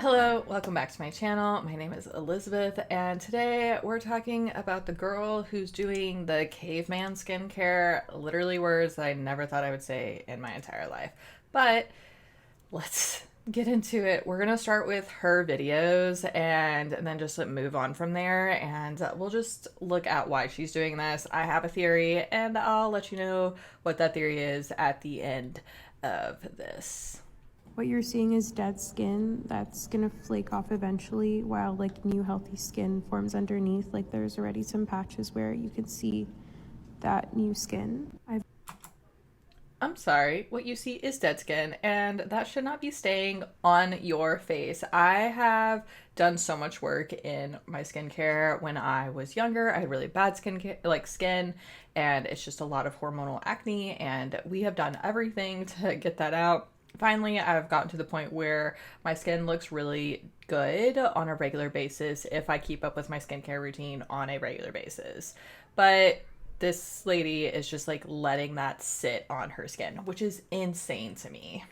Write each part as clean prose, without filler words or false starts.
Hello, welcome back to my channel. My name is Elizabeth, and today we're talking about the girl who's doing the caveman skincare, literally words that I never thought I would say in my entire life. But let's get into it. We're gonna start with her videos and then just move on from there, and we'll just look at why she's doing this. I have a theory, and I'll let you know what that theory is at the end of this. What you're seeing is dead skin that's gonna flake off eventually while like new healthy skin forms underneath. Like there's already some patches where you can see that new skin. I'm sorry, what you see is dead skin, and that should not be staying on your face. I have done so much work in my skincare when I was younger. I had really bad skin, and it's just a lot of hormonal acne, and we have done everything to get that out. Finally, I've gotten to the point where my skin looks really good on a regular basis if I keep up with my skincare routine on a regular basis. But this lady is just like letting that sit on her skin, which is insane to me.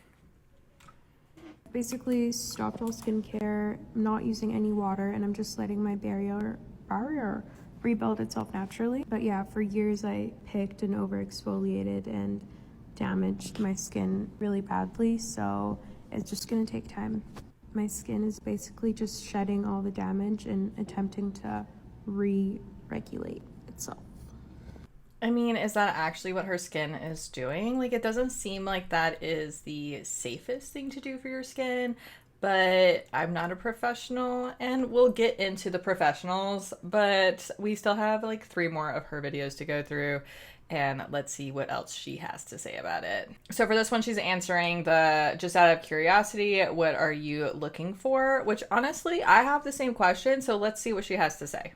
Basically stopped all skincare, not using any water, and I'm just letting my barrier rebuild itself naturally. But yeah, for years I picked and over exfoliated and damaged my skin really badly, so it's just gonna take time. My skin is basically just shedding all the damage and attempting to re-regulate itself. I mean, is that actually what her skin is doing? Like, it doesn't seem like that is the safest thing to do for your skin, but I'm not a professional, and we'll get into the professionals, but we still have like 3 more of her videos to go through, and let's see what else she has to say about it. So for this one, she's answering the just out of curiosity, what are you looking for? Which honestly, I have the same question, so let's see what she has to say.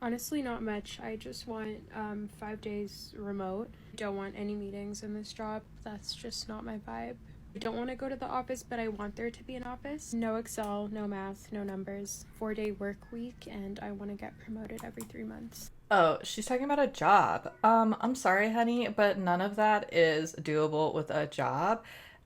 Honestly, not much. I just want 5 days remote. Don't want any meetings in this job. That's just not my vibe. I don't want to go to the office, but I want there to be an office. No Excel, no math, no numbers. 4-day work week, and I want to get promoted every 3 months. Oh, she's talking about a job. I'm sorry, honey, but none of that is doable with a job.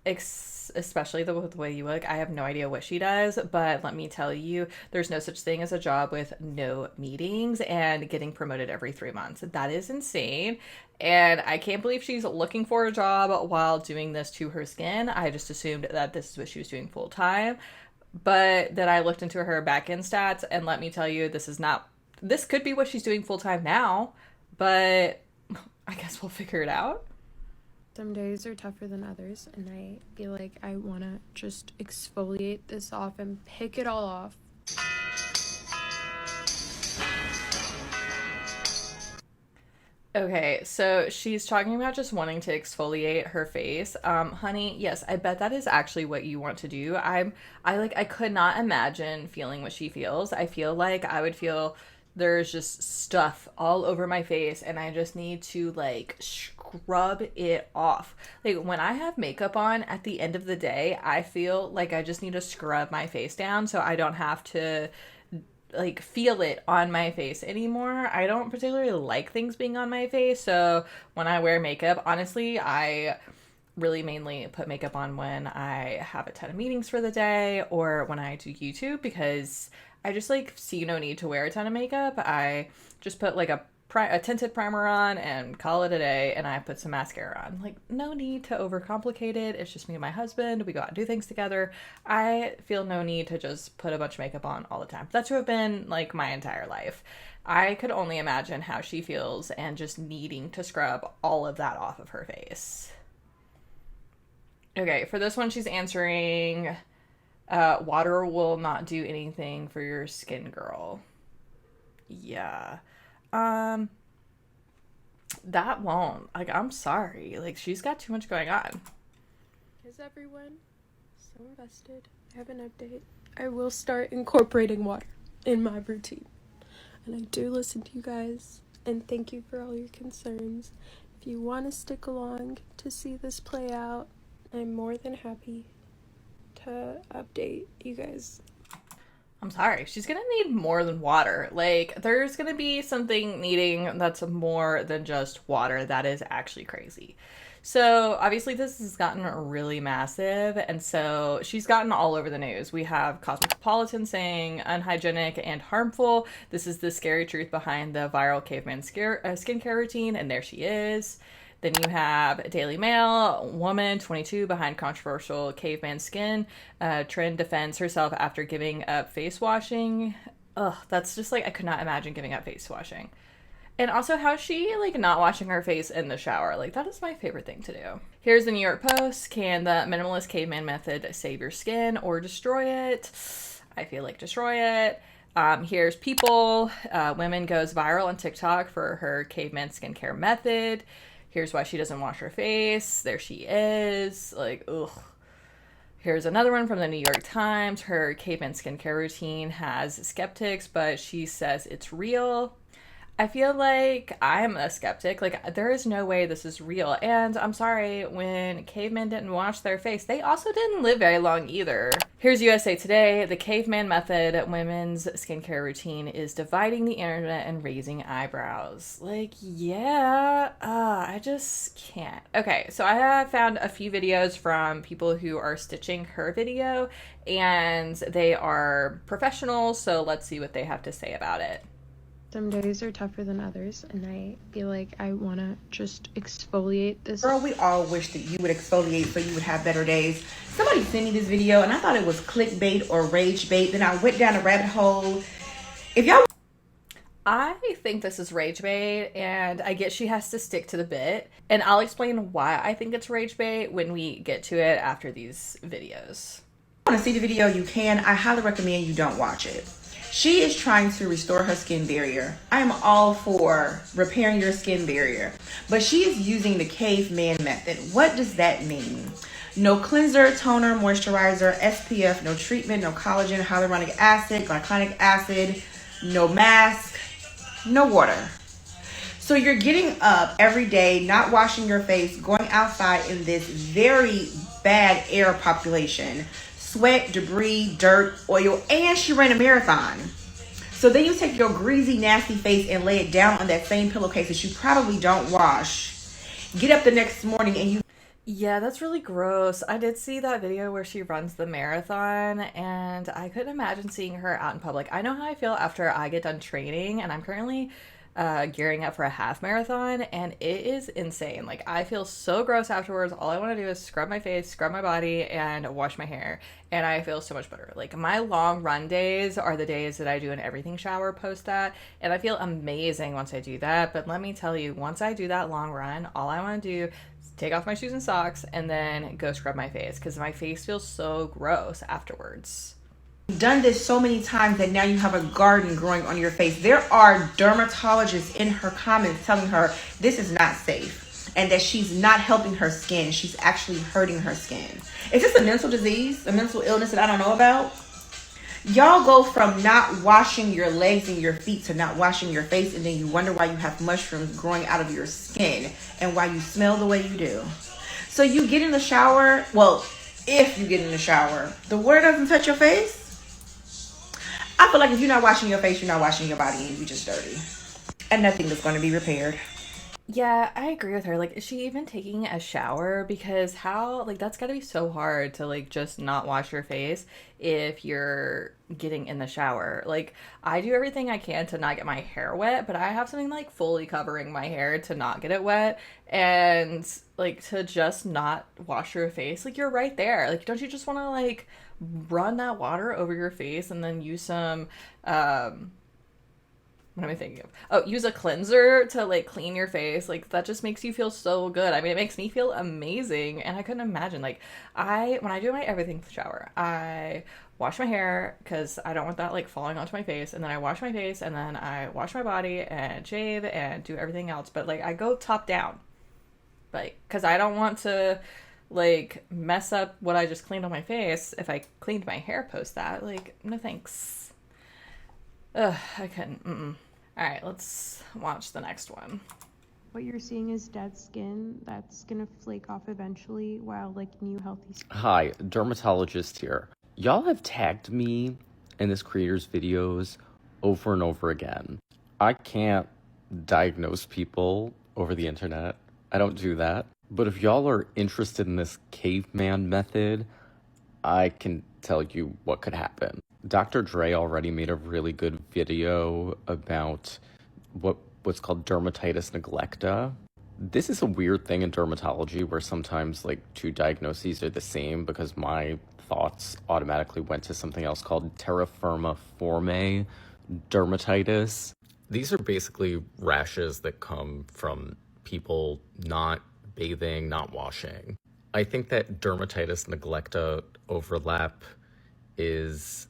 Especially with the way you look. I have no idea what she does, but let me tell you, there's no such thing as a job with no meetings and getting promoted every 3 months. That is insane. And I can't believe she's looking for a job while doing this to her skin. I just assumed that this is what she was doing full time. But then I looked into her back end stats, and let me tell you, this could be what she's doing full time now, but I guess we'll figure it out. Some days are tougher than others, and I feel like I want to just exfoliate this off and pick it all off. Okay, so she's talking about just wanting to exfoliate her face. Honey, yes, I bet that is actually what you want to do. I could not imagine feeling what she feels. I feel like I would feel there's just stuff all over my face, and I just need to like scrub it off. Like when I have makeup on at the end of the day, I feel like I just need to scrub my face down so I don't have to like feel it on my face anymore. I don't particularly like things being on my face, so when I wear makeup, honestly, I really mainly put makeup on when I have a ton of meetings for the day or when I do YouTube, because I just like see no need to wear a ton of makeup. I just put like a tinted primer on and call it a day, and I put some mascara on. Like, no need to overcomplicate it. It's just me and my husband. We go out and do things together. I feel no need to just put a bunch of makeup on all the time. That's who I've been like my entire life. I could only imagine how she feels and just needing to scrub all of that off of her face. Okay, for this one, she's answering water will not do anything for your skin, girl. Yeah. Um, that won't. Like, I'm sorry. Like, she's got too much going on. Is everyone so invested? I have an update. I will start incorporating water in my routine. And I do listen to you guys, and thank you for all your concerns. If you want to stick along to see this play out, I'm more than happy to update you guys. I'm sorry, she's gonna need more than water. Like, there's gonna be something needing that's more than just water. That is actually crazy. So, obviously, this has gotten really massive, and so she's gotten all over the news. We have Cosmopolitan saying unhygienic and harmful. This is the scary truth behind the viral caveman skincare routine, and there she is. Then you have Daily Mail, woman 22 behind controversial caveman skin. Trend defends herself after giving up face washing. Ugh, that's just like, I could not imagine giving up face washing. And also, how she like not washing her face in the shower? Like, that is my favorite thing to do. Here's the New York Post. Can the minimalist caveman method save your skin or destroy it? I feel like destroy it. Here's People. Women goes viral on TikTok for her caveman skincare method. Here's why she doesn't wash her face. There she is. Like, ugh. Here's another one from the New York Times. Her caveman skincare routine has skeptics, but she says it's real. I feel like I'm a skeptic. Like, there is no way this is real. And I'm sorry, when cavemen didn't wash their face, they also didn't live very long either. Here's USA Today. The caveman method, women's skincare routine, is dividing the internet and raising eyebrows. Like, yeah, I just can't. Okay, so I have found a few videos from people who are stitching her video, and they are professionals, so let's see what they have to say about it. Some days are tougher than others, and I feel like I want to just exfoliate this. Girl, we all wish that you would exfoliate so you would have better days. Somebody sent me this video, and I thought it was clickbait or rage bait. Then I went down a rabbit hole. If y'all... I think this is rage bait, and I get she has to stick to the bit. And I'll explain why I think it's rage bait when we get to it after these videos. Want to see the video, you can. I highly recommend you don't watch it. She is trying to restore her skin barrier. I am all for repairing your skin barrier, but she is using the caveman method. What does that mean? No cleanser, toner, moisturizer, SPF, no treatment, no collagen, hyaluronic acid, glycolic acid, no mask, no water. So you're getting up every day, not washing your face, going outside in this very bad air population. Sweat, debris, dirt, oil, and she ran a marathon. So then you take your greasy, nasty face and lay it down on that same pillowcase that you probably don't wash. Get up the next morning and you... Yeah, that's really gross. I did see that video where she runs the marathon, and I couldn't imagine seeing her out in public. I know how I feel after I get done training, and I'm currently gearing up for a half marathon, and it is insane. Like, I feel so gross afterwards. All I want to do is scrub my face, scrub my body, and wash my hair, and I feel so much better. Like, my long run days are the days that I do an everything shower post that, and I feel amazing once I do that. But let me tell you, once I do that long run, all I want to do is take off my shoes and socks and then go scrub my face, because my face feels so gross afterwards. Done this so many times that now you have a garden growing on your face. There are dermatologists in her comments telling her this is not safe and that she's not helping her skin. She's actually hurting her skin. Is this a mental disease, a mental illness that I don't know about? Y'all go from not washing your legs and your feet to not washing your face, and then you wonder why you have mushrooms growing out of your skin and why you smell the way you do. So you get in the shower. Well, if you get in the shower, the water doesn't touch your face. I feel like if you're not washing your face, you're not washing your body, and you're just dirty. And nothing is going to be repaired. Yeah, I agree with her. Like, is she even taking a shower? Because how, like, that's gotta be so hard to, like, just not wash your face if you're getting in the shower. Like, I do everything I can to not get my hair wet, but I have something, like, fully covering my hair to not get it wet. And, like, to just not wash your face, like, you're right there. Like, don't you just want to, like, run that water over your face and then use some, what am I thinking of? Oh, use a cleanser to like clean your face. Like, that just makes you feel so good. I mean, it makes me feel amazing, and I couldn't imagine. Like, when I do my everything shower, I wash my hair because I don't want that like falling onto my face, and then I wash my face, and then I wash my body and shave and do everything else. But like, I go top down, like, because I don't want to like mess up what I just cleaned on my face if I cleaned my hair post that. Like, no thanks. Ugh, I couldn't. All right, let's watch the next one. What you're seeing is dead skin that's gonna flake off eventually, while like new healthy skin. Hi, dermatologist here. Y'all have tagged me in this creator's videos over and over again. I can't diagnose people over the internet. I don't do that. But if y'all are interested in this caveman method, I can tell you what could happen. Dr. Dre already made a really good video about what's called dermatitis neglecta. This is a weird thing in dermatology where sometimes like two diagnoses are the same, because my thoughts automatically went to something else called terra firma formae dermatitis. These are basically rashes that come from people not bathing, not washing. I think that dermatitis neglecta overlap is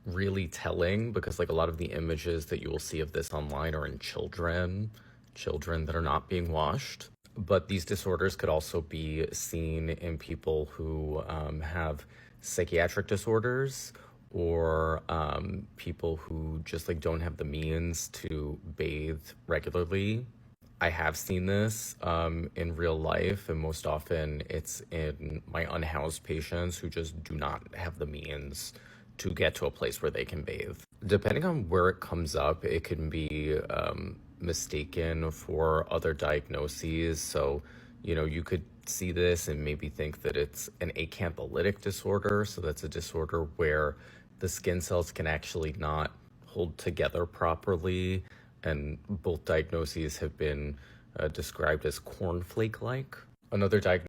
really telling, because like a lot of the images that you will see of this online are in children that are not being washed. But these disorders could also be seen in people who have psychiatric disorders, or people who just like don't have the means to bathe regularly. I have seen this in real life, and most often it's in my unhoused patients who just do not have the means to get to a place where they can bathe. Depending on where it comes up, it can be mistaken for other diagnoses. So, you know, you could see this and maybe think that it's an acantholytic disorder. So that's a disorder where the skin cells can actually not hold together properly. And both diagnoses have been described as cornflake-like. Another diagnosis.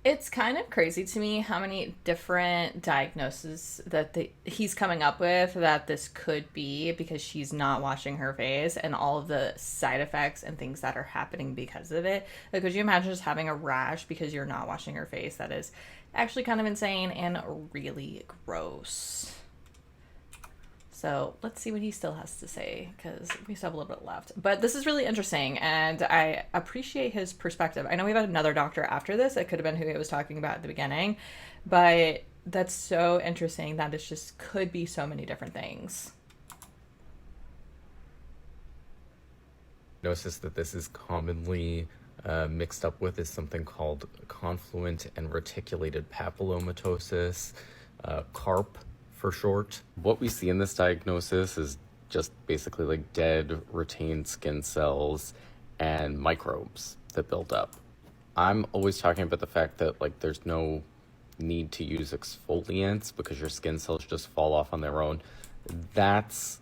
It's kind of crazy to me how many different diagnoses that he's coming up with that this could be because she's not washing her face, and all of the side effects and things that are happening because of it. Like, could you imagine just having a rash because you're not washing your face? That is actually kind of insane and really gross. So let's see what he still has to say, because we still have a little bit left. But this is really interesting, and I appreciate his perspective. I know we have another doctor after this. It could have been who he was talking about at the beginning. But that's so interesting that it just could be so many different things. Diagnosis that this is commonly mixed up with is something called confluent and reticulated papillomatosis, CARP for short. What we see in this diagnosis is just basically like dead retained skin cells and microbes that build up. I'm always talking about the fact that like there's no need to use exfoliants because your skin cells just fall off on their own. That's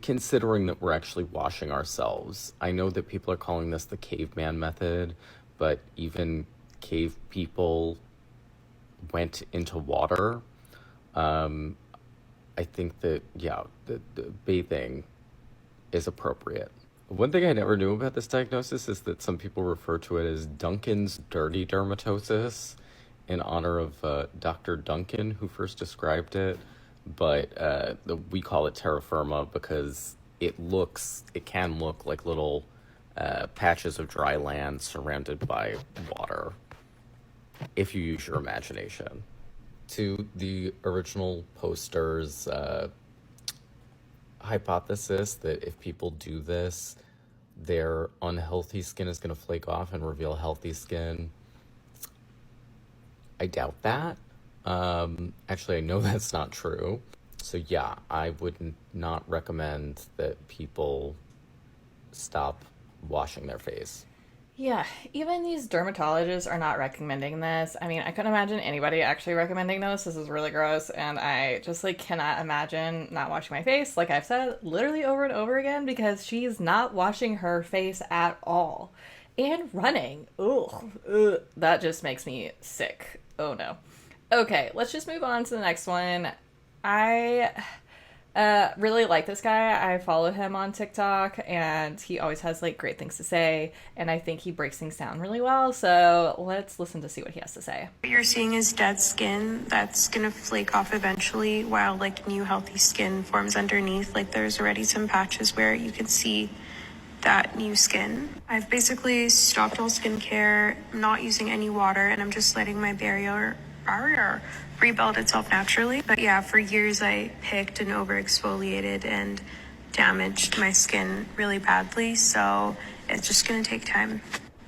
considering that we're actually washing ourselves. I know that people are calling this the caveman method, but even cave people went into water. I think that, yeah, the bathing is appropriate. One thing I never knew about this diagnosis is that some people refer to it as Duncan's dirty dermatosis in honor of Dr. Duncan, who first described it. But we call it terra firma because it can look like little patches of dry land surrounded by water, if you use your imagination. To the original poster's hypothesis that if people do this, their unhealthy skin is going to flake off and reveal healthy skin. I doubt that. Actually, I know that's not true. So yeah, I would not recommend that people stop washing their face. Yeah, even these dermatologists are not recommending this. I mean, I couldn't imagine anybody actually recommending this. This is really gross, and I just like cannot imagine not washing my face, like I've said literally over and over again, because she's not washing her face at all. And running. Ugh. That just makes me sick. Oh no. Okay, let's just move on to the next one. I really like this guy. I follow him on TikTok, and he always has like great things to say, and I think he breaks things down really well. So let's listen to see what he has to say. What you're seeing is dead skin that's gonna flake off eventually, while like new healthy skin forms underneath. Like there's already some patches where you can see that new skin. I've basically stopped all skincare, I'm not using any water, and I'm just letting my barrier rebuild itself naturally. But yeah, for years I picked and over exfoliated and damaged my skin really badly, so it's just gonna take time.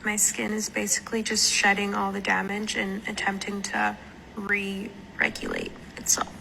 My skin is basically just shedding all the damage and attempting to re-regulate. itself.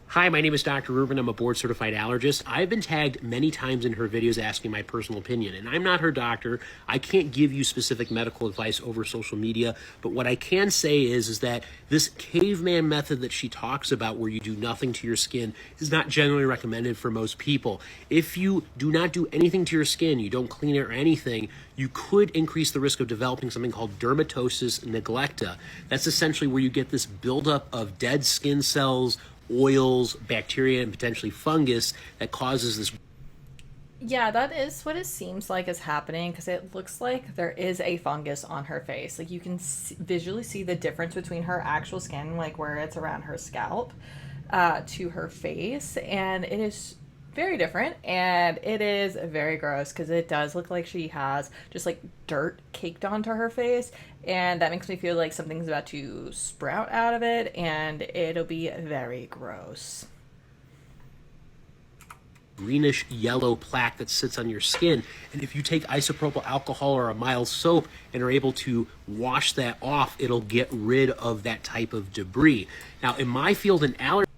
Hi, my name is Dr. Rubin. I'm a board-certified allergist. I've been tagged many times in her videos asking my personal opinion, and I'm not her doctor. I can't give you specific medical advice over social media, but what I can say is that this caveman method that she talks about, where you do nothing to your skin, is not generally recommended for most people. If you do not do anything to your skin, you don't clean it or anything, you could increase the risk of developing something called dermatosis neglecta. That's essentially where you get this buildup of dead skin cells, oils, bacteria, and potentially fungus that causes this. Yeah, that is what it seems like is happening, because it looks like there is a fungus on her face. Like, you can visually see the difference between her actual skin, like where it's around her scalp, to her face, and it is very different, and it is very gross because it does look like she has just like dirt caked onto her face, and that makes me feel like something's about to sprout out of it, and it'll be very gross. Greenish yellow plaque that sits on your skin, and if you take isopropyl alcohol or a mild soap and are able to wash that off, it'll get rid of that type of debris. Now, in my field in allergy,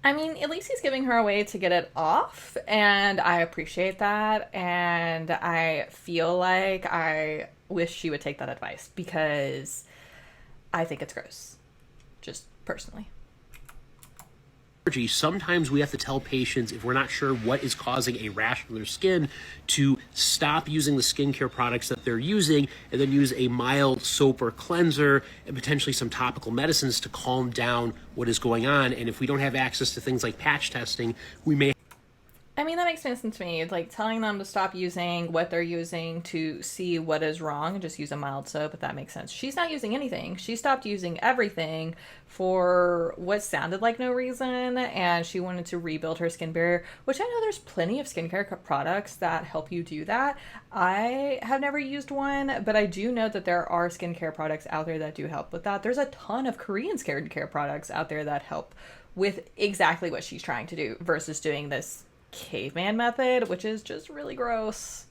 I mean, at least he's giving her a way to get it off, and I appreciate that, and I feel like I wish she would take that advice, because I think it's gross, just personally. sometimes we have to tell patients, if we're not sure what is causing a rash on their skin, to stop using the skincare products that they're using and then use a mild soap or cleanser and potentially some topical medicines to calm down what is going on. And if we don't have access to things like patch testing, we may. I mean, that makes sense to me. Like, telling them to stop using what they're using to see what is wrong and just use a mild soap, but that makes sense. She's not using anything. She stopped using everything for what sounded like no reason, and she wanted to rebuild her skin barrier, which I know there's plenty of skincare products that help you do that. I have never used one, but I do know that there are skincare products out there that do help with that. There's a ton of Korean skincare products out there that help with exactly what she's trying to do versus doing this caveman method, which is just really gross.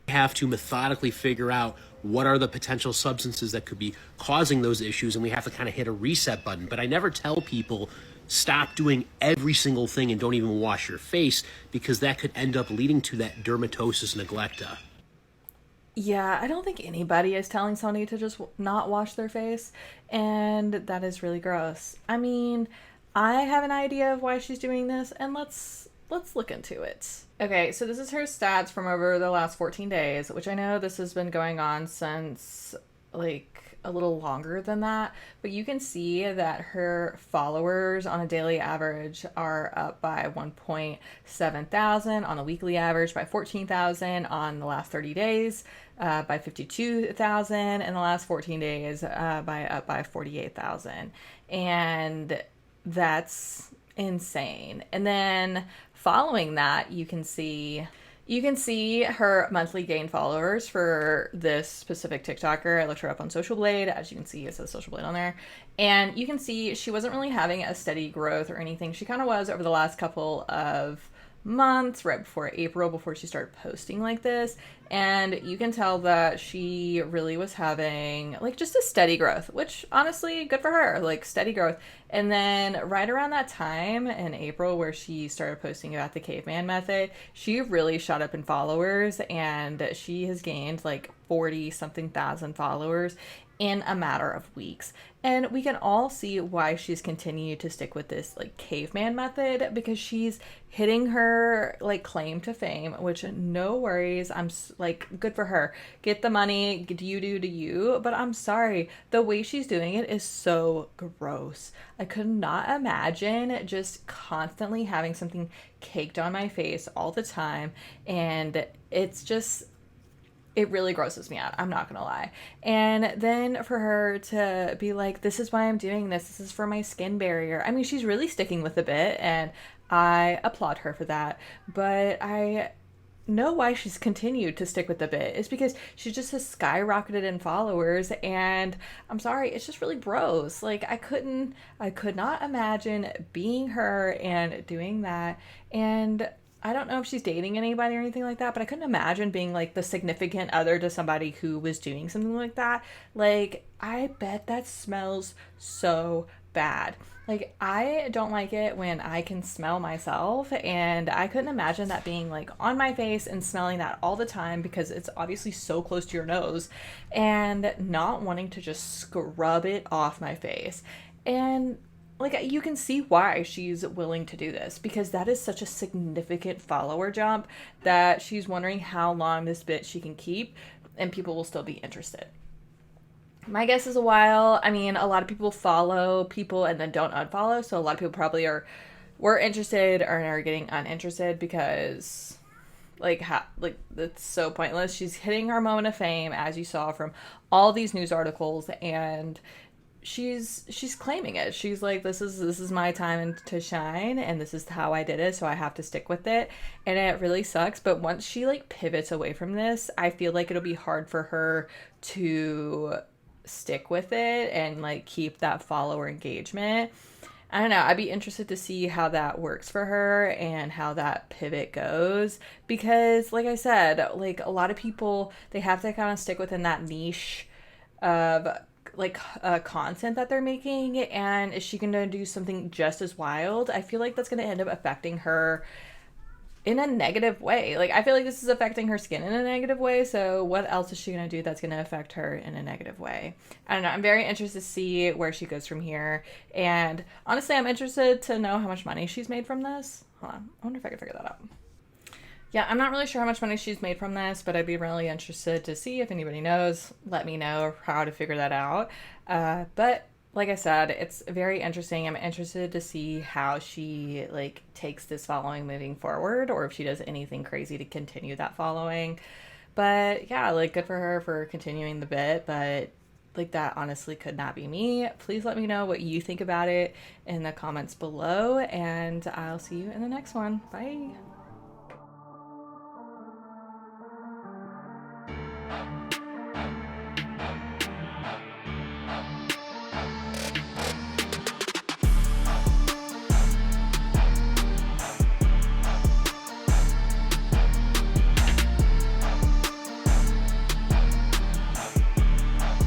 Have to methodically figure out what are the potential substances that could be causing those issues, and we have to kind of hit a reset button. But I never tell people stop doing every single thing and don't even wash your face, because that could end up leading to that dermatosis neglecta. Yeah, I don't think anybody is telling somebody to just not wash their face, and that is really gross. I mean, I have an idea of why she's doing this, and let's look into it. Okay, so this is her stats from over the last 14 days, which I know this has been going on since like a little longer than that, but you can see that her followers on a daily average are up by 1.7 thousand, on a weekly average by 14,000, on the last 30 days by 52,000, in the last 14 days by 48,000. And that's insane. And then following that, you can see her monthly gain followers for this specific TikToker. I looked her up on Social Blade. As you can see, it says Social Blade on there. And you can see she wasn't really having a steady growth or anything. She kind of was over the last couple of months, right before April, before she started posting like this. And you can tell that she really was having like just a steady growth, which honestly, good for her, like steady growth. And then right around that time in April, where she started posting about the caveman method, she really shot up in followers, and she has gained like 40 something thousand followers in a matter of weeks. And we can all see why she's continued to stick with this like caveman method, because she's hitting her like claim to fame, which no worries. I'm like, good for her. Get the money, do you. But I'm sorry, the way she's doing it is so gross. I could not imagine just constantly having something caked on my face all the time. And it's just, it really grosses me out. I'm not gonna lie. And then for her to be like, this is why I'm doing this. This is for my skin barrier. I mean, she's really sticking with the bit, and I applaud her for that. But I know why she's continued to stick with the bit. It's because she just has skyrocketed in followers, and I'm sorry, it's just really gross. Like, I could not imagine being her and doing that. And I don't know if she's dating anybody or anything like that, but I couldn't imagine being like the significant other to somebody who was doing something like that. Like, I bet that smells so bad. Like, I don't like it when I can smell myself, and I couldn't imagine that being like on my face and smelling that all the time because it's obviously so close to your nose, and not wanting to just scrub it off my face. And like, you can see why she's willing to do this, because that is such a significant follower jump that she's wondering how long this bit she can keep and people will still be interested. My guess is a while. I mean, a lot of people follow people and then don't unfollow, so a lot of people probably were interested or are getting uninterested because like it's so pointless. She's hitting her moment of fame, as you saw from all these news articles, and she's claiming it. She's like, this is my time to shine, and this is how I did it, so I have to stick with it. And it really sucks, but once she like pivots away from this, I feel like it'll be hard for her to stick with it and like keep that follower engagement. I don't know. I'd be interested to see how that works for her and how that pivot goes, because like I said, like a lot of people, they have to kind of stick within that niche of like content that they're making. And is she gonna do something just as wild? I feel like that's gonna end up affecting her in a negative way. Like, I feel like this is affecting her skin in a negative way, so what else is she gonna do that's gonna affect her in a negative way? I don't know. I'm very interested to see where she goes from here, and honestly, I'm interested to know how much money she's made from this. Hold on, I wonder if I can figure that out. Yeah, I'm not really sure how much money she's made from this, but I'd be really interested to see if anybody knows. Let me know how to figure that out. But like I said, it's very interesting. I'm interested to see how she like takes this following moving forward, or if she does anything crazy to continue that following. But yeah, like, good for her for continuing the bit, but like, that honestly could not be me. Please let me know what you think about it in the comments below, and I'll see you in the next one. Bye.